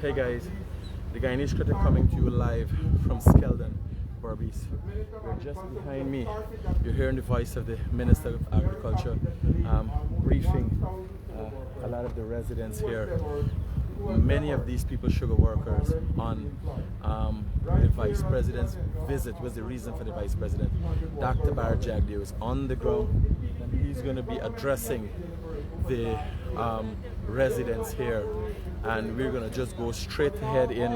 Hey guys, the Guyanese Critic coming to you live from Skeldon, Berbicians. You're just behind me. You're hearing the voice of the Minister of Agriculture briefing a lot of the residents here. Many of these people, sugar workers, on the Vice President's visit was the reason for the Vice President. Dr. Bharrat Jagdeo is on the ground and he's going to be addressing the residents here, and we're going to just go straight ahead in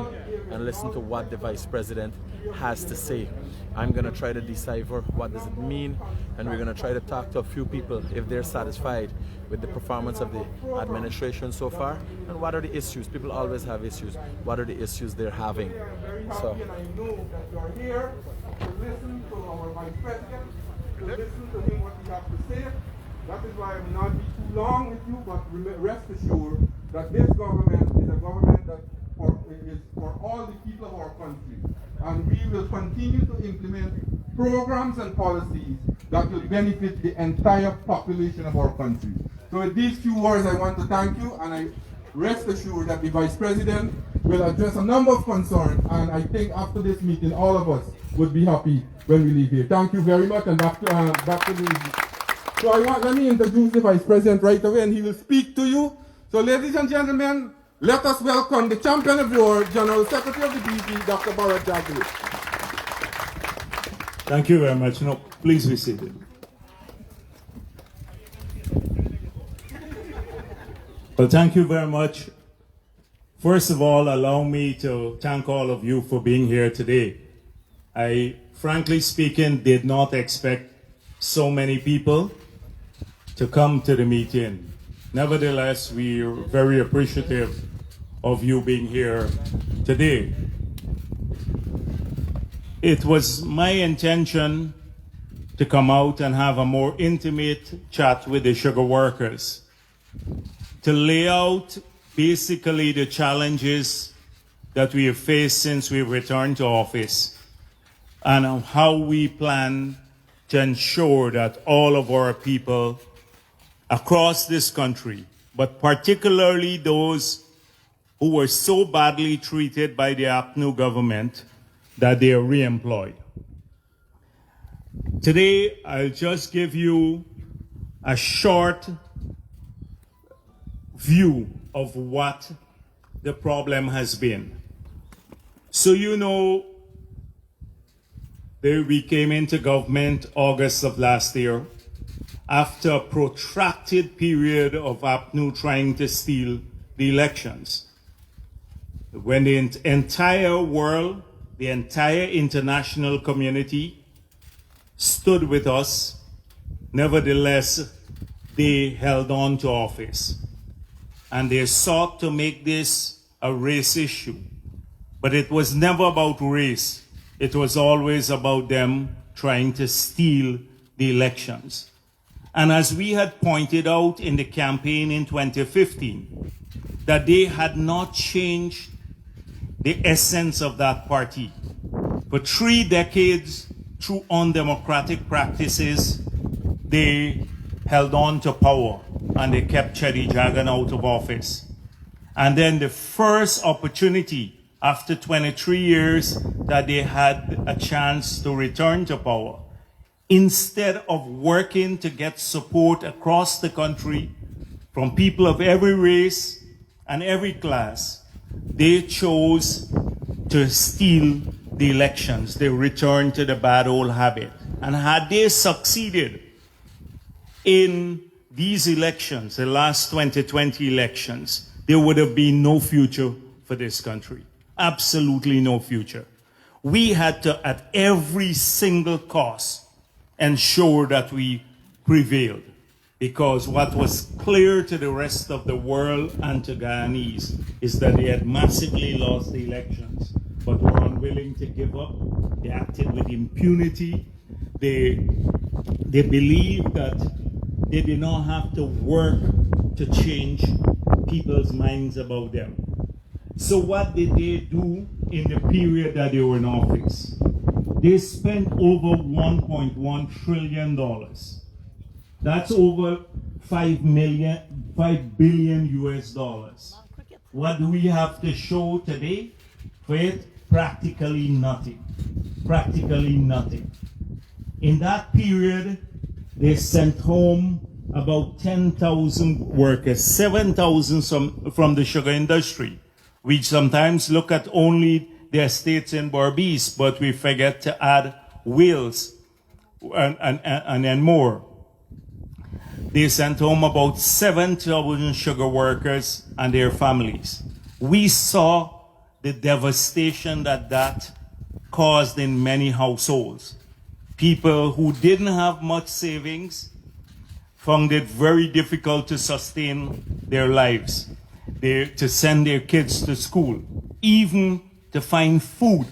and listen to what the Vice President has to say. I'm going to try to decipher what does it mean, and we're going to try to talk to a few people if they're satisfied with the performance of the administration so far, and what are the issues. People always have issues. What are the issues they're having? So I know that you are here to listen to our Vice President, to listen to him what he has to say. That is why I will not be too long with you, but rest assured that this government is a government that is for all the people of our country. And we will continue to implement programs and policies that will benefit the entire population of our country. So with these few words, I want to thank you, and I rest assured that the Vice President will address a number of concerns, and I think after this meeting, all of us would be happy when we leave here. Thank you very much, and back to the... So let me introduce the Vice President right away, and he will speak to you. So ladies and gentlemen, let us welcome the champion of war, General Secretary of the BP, Dr. Bharrat Jagdeo. Thank you very much. No, please be seated. Well, thank you very much. First of all, allow me to thank all of you for being here today. I, frankly speaking, did not expect so many people to come to the meeting. Nevertheless, we're very appreciative of you being here today. It was my intention to come out and have a more intimate chat with the sugar workers, to lay out basically the challenges that we have faced since we returned to office, and how we plan to ensure that all of our people across this country, but particularly those who were so badly treated by the APNU government, that they are re-employed. Today, I'll just give you a short view of what the problem has been. So you know, we came into government August of last year, after a protracted period of APNU trying to steal the elections. When the entire world, the entire international community stood with us, nevertheless, they held on to office. And they sought to make this a race issue. But it was never about race. It was always about them trying to steal the elections. And as we had pointed out in the campaign in 2015, that they had not changed the essence of that party. For 3 decades, through undemocratic practices, they held on to power and they kept Chedi Jagan out of office. And then the first opportunity after 23 years that they had a chance to return to power, instead of working to get support across the country from people of every race and every class, they chose to steal the elections. They returned to the bad old habit. And had they succeeded in these elections, the last 2020 elections, there would have been no future for this country. Absolutely no future. We had to, at every single cost, ensure that we prevailed, because what was clear to the rest of the world and to Guyanese is that they had massively lost the elections, but were unwilling to give up. They acted with impunity. They believed that they did not have to work to change people's minds about them. So what did they do in the period that they were in office? They spent over $1.1 trillion. That's over $5 billion US dollars. what do we have to show today for it? Practically nothing. Practically nothing. In that period, they sent home about 10,000 workers, 7,000 from the sugar industry. We sometimes look at only the estates in Berbice, but we forget to add Wales and then more. They sent home about 7,000 sugar workers and their families. We saw the devastation that caused in many households. People who didn't have much savings found it very difficult to sustain their lives, to send their kids to school, even to find food.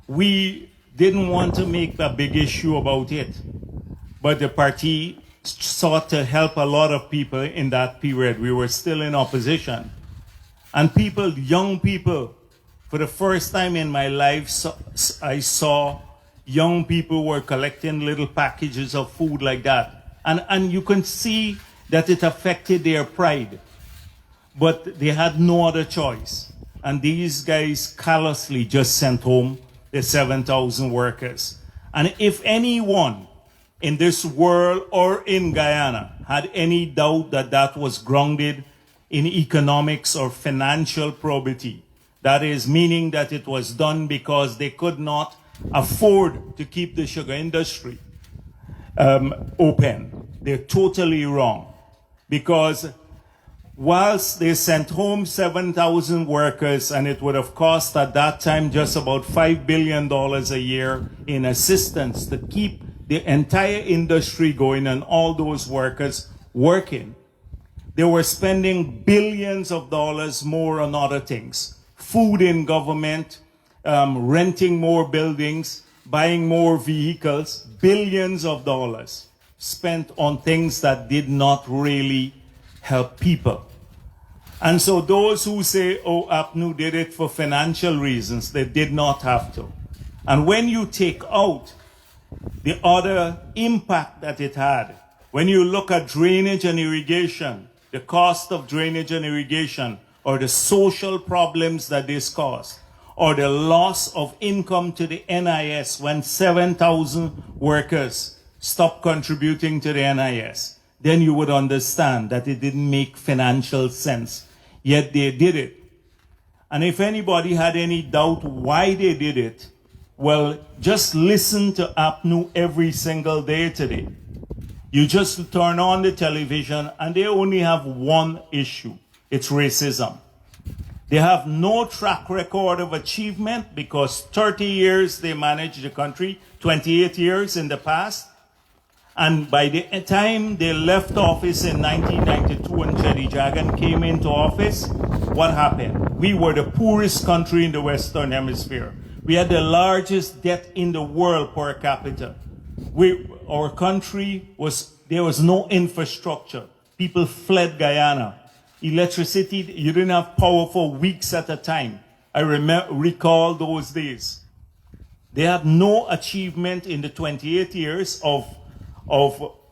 We didn't want to make a big issue about it, but the party sought to help a lot of people in that period. We were still in opposition. And people, young people, for the first time in my life, I saw young people were collecting little packages of food like that. And you can see that it affected their pride. But they had no other choice. And these guys callously just sent home the 7,000 workers. And if anyone in this world or in Guyana had any doubt that that was grounded in economics or financial probity, that is, meaning that it was done because they could not afford to keep the sugar industry open, they're totally wrong. Because whilst they sent home 7,000 workers, and it would have cost at that time just about $5 billion a year in assistance to keep the entire industry going and all those workers working, they were spending billions of dollars more on other things. Food in government, renting more buildings, buying more vehicles, billions of dollars spent on things that did not really help people. And so those who say, oh, APNU did it for financial reasons, they did not have to. And when you take out the other impact that it had, when you look at drainage and irrigation, the cost of drainage and irrigation, or the social problems that this caused, or the loss of income to the NIS when 7,000 workers stopped contributing to the NIS, then you would understand that it didn't make financial sense. Yet they did it. And if anybody had any doubt why they did it, well, just listen to APNU every single day today. You just turn on the television and they only have one issue. It's racism. They have no track record of achievement because 30 years they managed the country, 28 years in the past. And by the time they left office in 1992 and Chedi Jagan came into office, what happened? We were the poorest country in the Western Hemisphere. We had the largest debt in the world per capita. Our country there was no infrastructure. People fled Guyana. Electricity, you didn't have power for weeks at a time. I recall those days. They had no achievement in the 28 years of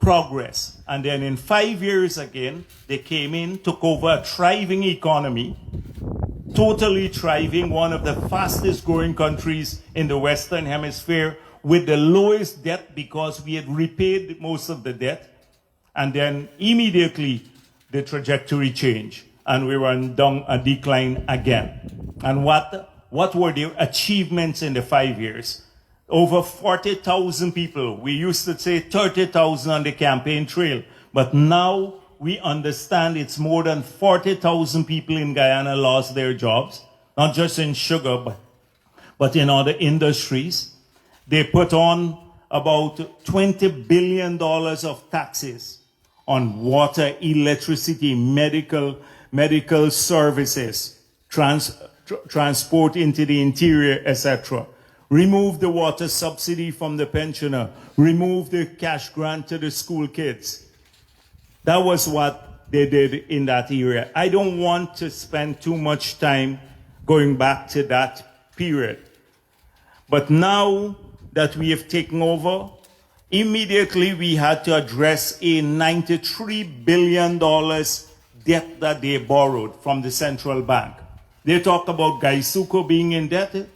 progress. And then in 5 years again, they came in, took over a thriving economy, totally thriving, one of the fastest growing countries in the Western Hemisphere, with the lowest debt because we had repaid most of the debt. And then immediately the trajectory changed and we were down a decline again. And what were the achievements in the 5 years? Over 40,000 people. We used to say 30,000 on the campaign trail, but now we understand it's more than 40,000 people in Guyana lost their jobs, not just in sugar, but in other industries. They put on about $20 billion of taxes on water, electricity, medical services, transport into the interior, etc. Remove the water subsidy from the pensioner. Remove the cash grant to the school kids. That was what they did in that area. I don't want to spend too much time going back to that period. But now that we have taken over, immediately we had to address a $93 billion debt that they borrowed from the central bank. They talk about Gaisuko being indebted.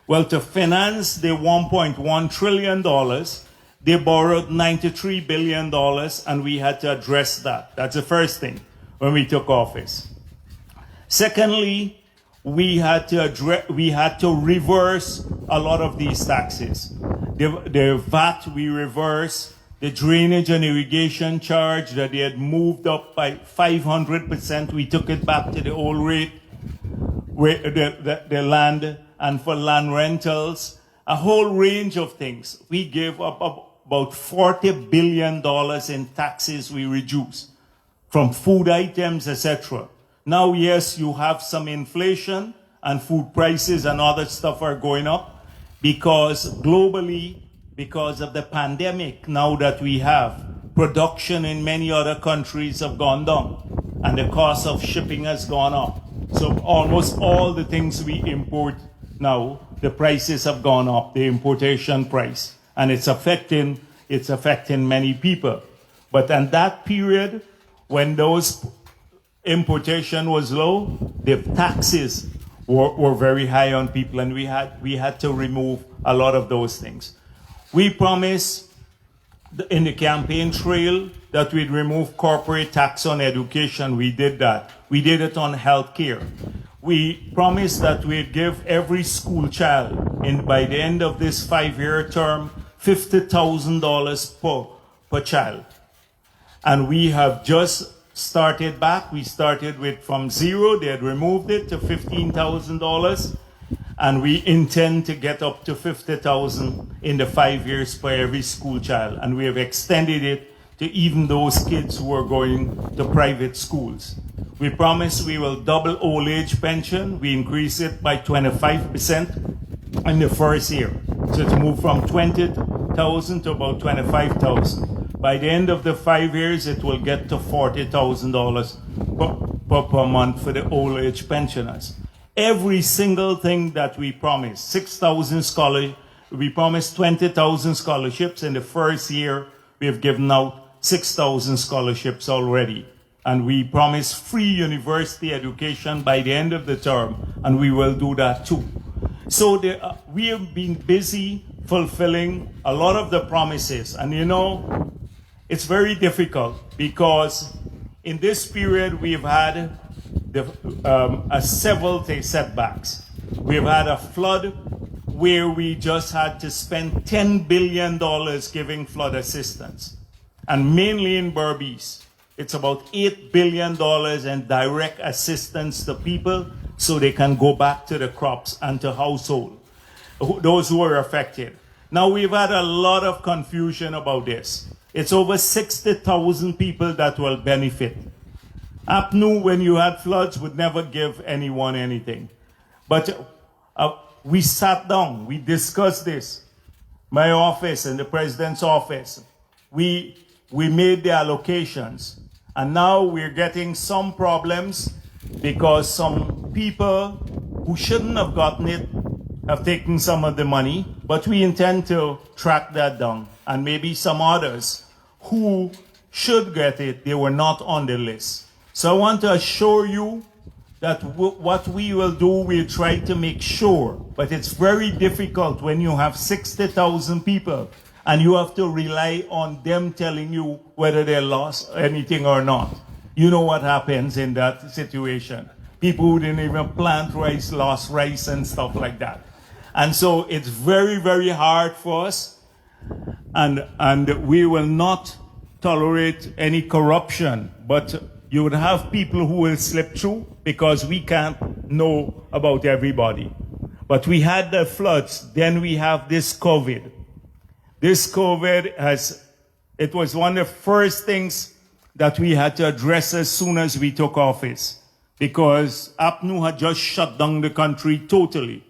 Well, to finance the $1.1 trillion, they borrowed $93 billion, and we had to address that. That's the first thing when we took office. Secondly, we had to reverse a lot of these taxes. The VAT we reversed, the drainage and irrigation charge that they had moved up by 500%, we took it back to the old rate. The land and for land rentals, a whole range of things. We gave up about $40 billion in taxes we reduced from food items, etc. Now, yes, you have some inflation and food prices and other stuff are going up because globally, because of the pandemic now that we have, production in many other countries have gone down and the cost of shipping has gone up. So almost all the things we import now, the prices have gone up, the importation price, and it's affecting many people. But in that period, when those importation was low, the taxes were very high on people, and we had to remove a lot of those things. We promised in the campaign trail that we'd remove corporate tax on education. We did that. We did it on healthcare. We promised that we'd give every school child, by the end of this 5-year term, $50,000 per child. And we have just started back. We started from zero. They had removed it to $15,000. And we intend to get up to $50,000 in the 5 years for every school child. And we have extended it to even those kids who are going to private schools. We promise we will double old age pension. We increase it by 25% in the first year. So to move from $20,000 to about $25,000. By the end of the 5 years, it will get to $40,000 per month for the old age pensioners. Every single thing that we promised, 6,000 scholars, we promised 20,000 scholarships. In the first year, we have given out 6,000 scholarships already. And we promise free university education by the end of the term, and we will do that too. So we have been busy fulfilling a lot of the promises. And it's very difficult because in this period we've had several setbacks. We've had a flood where we just had to spend $10 billion giving flood assistance. And mainly in Berbice, it's about $8 billion in direct assistance to people so they can go back to the crops and to household, those who are affected. Now, we've had a lot of confusion about this. It's over 60,000 people that will benefit. APNU, when you had floods, would never give anyone anything. But we sat down, we discussed this. My office and the president's office, we made the allocations. And now we're getting some problems because some people who shouldn't have gotten it have taken some of the money. But we intend to track that down. And maybe some others who should get it, they were not on the list. So I want to assure you that what we will do, we'll try to make sure. But it's very difficult when you have 60,000 people and you have to rely on them telling you whether they lost anything or not. You know what happens in that situation. People who didn't even plant rice lost rice and stuff like that. And so it's very, very hard for us. And we will not tolerate any corruption. But you would have people who will slip through because we can't know about everybody. But we had the floods. Then we have this COVID. This COVID it was one of the first things that we had to address as soon as we took office because APNU had just shut down the country totally.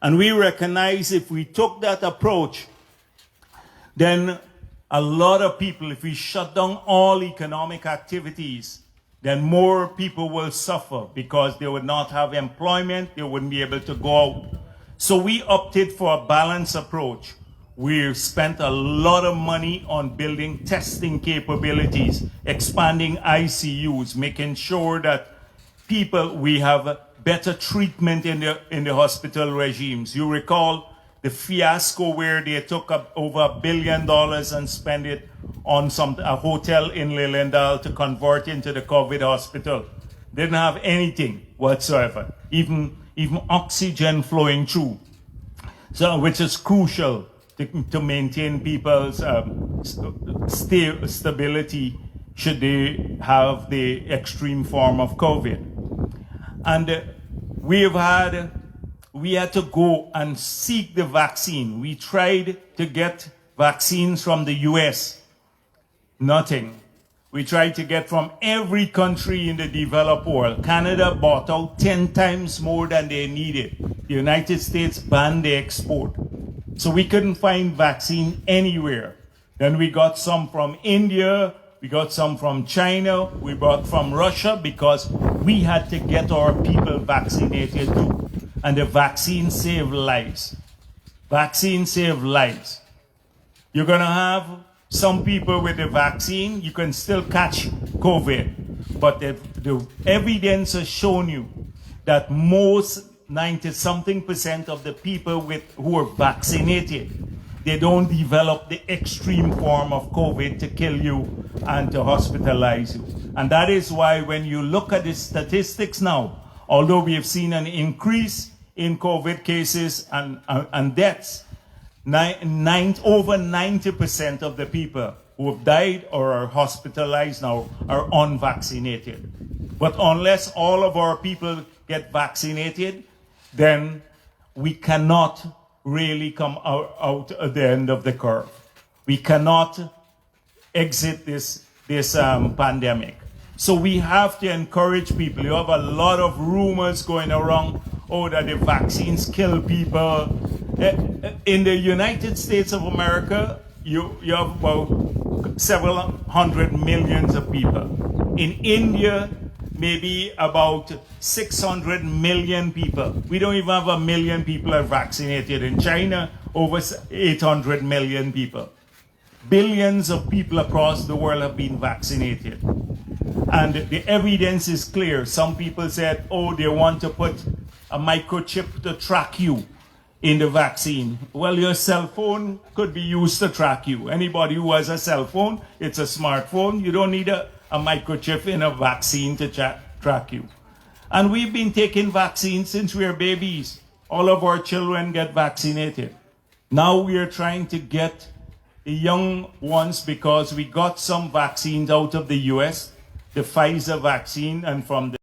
And we recognize if we took that approach, then a lot of people, if we shut down all economic activities, then more people will suffer because they would not have employment, they wouldn't be able to go out. So we opted for a balanced approach. we've spent a lot of money on building testing capabilities, expanding ICUs, making sure that we have better treatment in the hospital regimes. You recall the fiasco where they took up over $1 billion and spent it on a hotel in Lilendal to convert into the COVID hospital. Didn't have anything whatsoever, even oxygen flowing through. So, which is crucial to maintain people's stability should they have the extreme form of COVID. And we had to go and seek the vaccine. We tried to get vaccines from the US. Nothing. We tried to get from every country in the developed world. Canada bought out 10 times more than they needed. The United States banned the export. So we couldn't find vaccine anywhere. Then we got some from India, we got some from China, we brought from Russia because we had to get our people vaccinated too. And the vaccine saved lives. Vaccine saved lives. You're gonna have some people with the vaccine, you can still catch COVID. But the evidence has shown you that most 90-something% of the people who are vaccinated, they don't develop the extreme form of COVID to kill you and to hospitalize you. And that is why when you look at the statistics now, although we have seen an increase in COVID cases and deaths, over 90% of the people who have died or are hospitalized now are unvaccinated. But unless all of our people get vaccinated, then we cannot really come out at the end of the curve. We cannot exit this pandemic. So we have to encourage people. You have a lot of rumors going around, that the vaccines kill people. In the United States of America, you have about several hundred millions of people. In India, maybe about 600 million people. We don't even have 1 million people are vaccinated. In China, over 800 million people. Billions of people across the world have been vaccinated. And the evidence is clear. Some people said, they want to put a microchip to track you in the vaccine. Well, your cell phone could be used to track you. Anybody who has a cell phone, it's a smartphone. You don't need a microchip in a vaccine to track you. And we've been taking vaccines since we were babies. All of our children get vaccinated. Now we are trying to get the young ones because we got some vaccines out of the US, the Pfizer vaccine, and from the